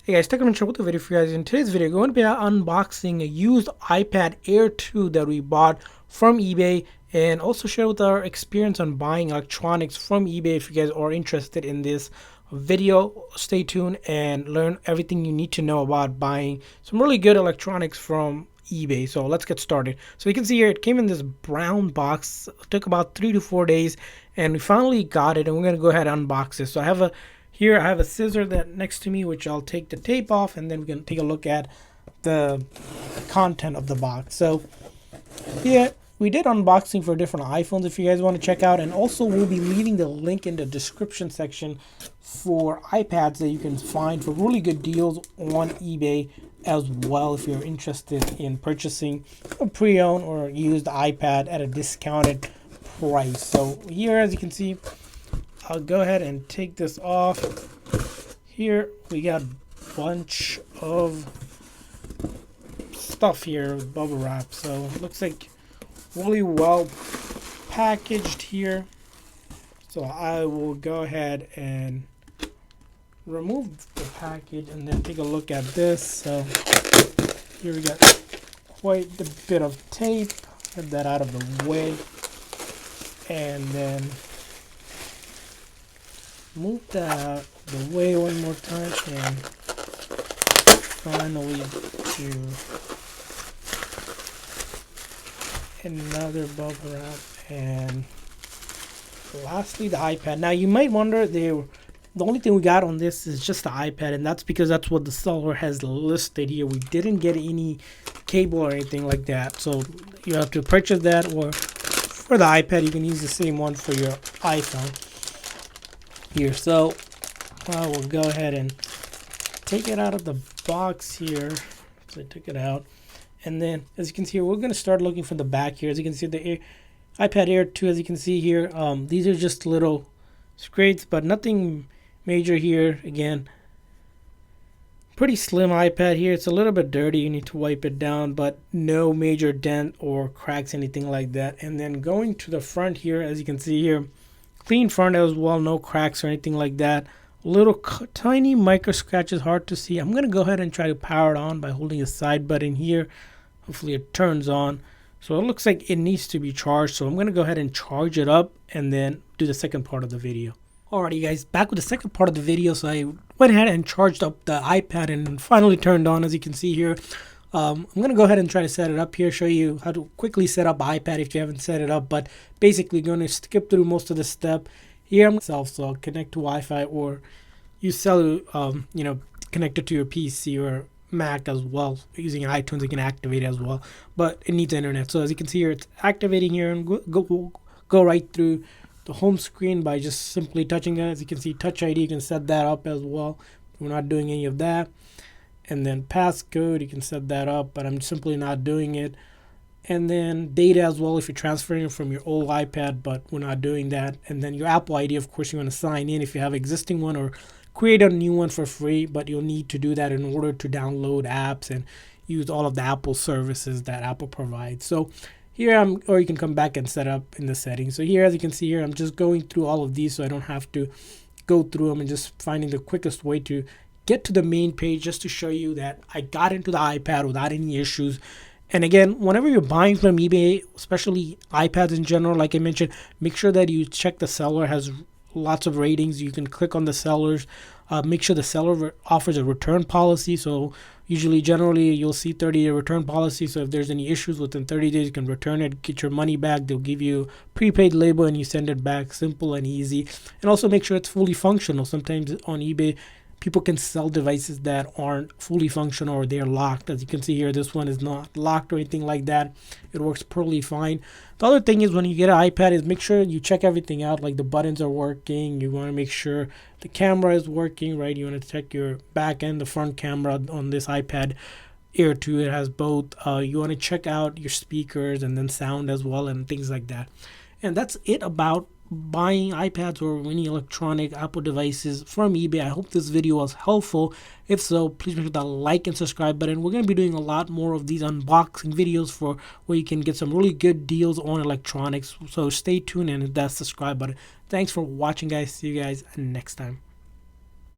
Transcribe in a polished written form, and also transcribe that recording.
Hey guys, Technical with the video for you guys. In today's video, we're going to be unboxing a used iPad Air 2 that we bought from eBay, and also share with our experience on buying electronics from eBay. If you guys are interested in this video, stay tuned and learn everything you need to know about buying some really good electronics from eBay. So let's get started. So you can see here it came in this brown box. It took about 3 to 4 days, and we finally got it, and we're going to go ahead and unbox this. So I have a scissor that next to me, which I'll take the tape off, and then we can take a look at the content of the box. So yeah, we did unboxing for different iPhones if you guys want to check out, and also we'll be leaving the link in the description section for iPads that you can find for really good deals on eBay as well if you're interested in purchasing a pre-owned or used iPad at a discounted price. So here, as you can see, I'll go ahead and take this off. Here we got a bunch of stuff here with bubble wrap, so it looks like really well packaged here. So I will go ahead and remove the package and then take a look at this. So here we got quite a bit of tape. Get that out of the way, and then move that out of the way one more time, and finally do another bubble wrap, and lastly the iPad. Now you might wonder, the only thing we got on this is just the iPad, and that's because that's what the seller has listed here. We didn't get any cable or anything like that, so you have to purchase that, or for the iPad you can use the same one for your iPhone here. So I will go ahead and take it out of the box here. So I took it out, and then as you can see here, we're going to start looking for the back here. As you can see, the iPad Air 2, as you can see here, these are just little scrapes, but nothing major here. Again, pretty slim iPad here. It's a little bit dirty, you need to wipe it down, but no major dent or cracks, anything like that. And then going to the front here, as you can see here, clean front as well, no cracks or anything like that. Little tiny micro scratches, hard to see. I'm going to go ahead and try to power it on by holding the side button here. Hopefully it turns on. So it looks like it needs to be charged, so I'm going to go ahead and charge it up and then do the second part of the video. Alrighty guys, back with the second part of the video. So I went ahead and charged up the iPad and finally turned on, as you can see here. I'm going to go ahead and try to set it up here, show you how to quickly set up iPad if you haven't set it up, but basically going to skip through most of the step. Here myself, so I'll connect to Wi-Fi, or use cellular, connect it to your PC or Mac as well. Using iTunes, you can activate it as well, but it needs internet. So as you can see here, it's activating here, and go right through the home screen by just simply touching it. As you can see, Touch ID, you can set that up as well. We're not doing any of that. And then passcode, you can set that up, but I'm simply not doing it. And then data as well, if you're transferring it from your old iPad, but we're not doing that. And then your Apple ID, of course, you want to sign in if you have an existing one, or create a new one for free, but you'll need to do that in order to download apps and use all of the Apple services that Apple provides. So here or you can come back and set up in the settings. So here, as you can see here, I'm just going through all of these so I don't have to go through them, and just finding the quickest way to get to the main page, just to show you that I got into the iPad without any issues. And again, whenever you're buying from eBay, especially iPads in general, like I mentioned, make sure that you check the seller has lots of ratings. You can click on the sellers. Make sure the seller offers a return policy. So generally, you'll see 30-day return policy. So if there's any issues within 30 days, you can return it, get your money back. They'll give you prepaid label and you send it back. Simple and easy. And also make sure it's fully functional. Sometimes on eBay, people can sell devices that aren't fully functional, or they're locked. As you can see here, this one is not locked or anything like that. It works perfectly fine. The other thing is, when you get an iPad, is make sure you check everything out, like the buttons are working. You want to make sure the camera is working, right? You want to check your back and the front camera on this iPad Air 2. It has both. You want to check out your speakers and then sound as well, and things like that. And that's it about buying iPads or any electronic Apple devices from eBay. I hope this video was helpful. If so, please make sure to like and subscribe button. We're going to be doing a lot more of these unboxing videos for where you can get some really good deals on electronics. So stay tuned and hit that subscribe button. Thanks for watching, guys. See you guys next time.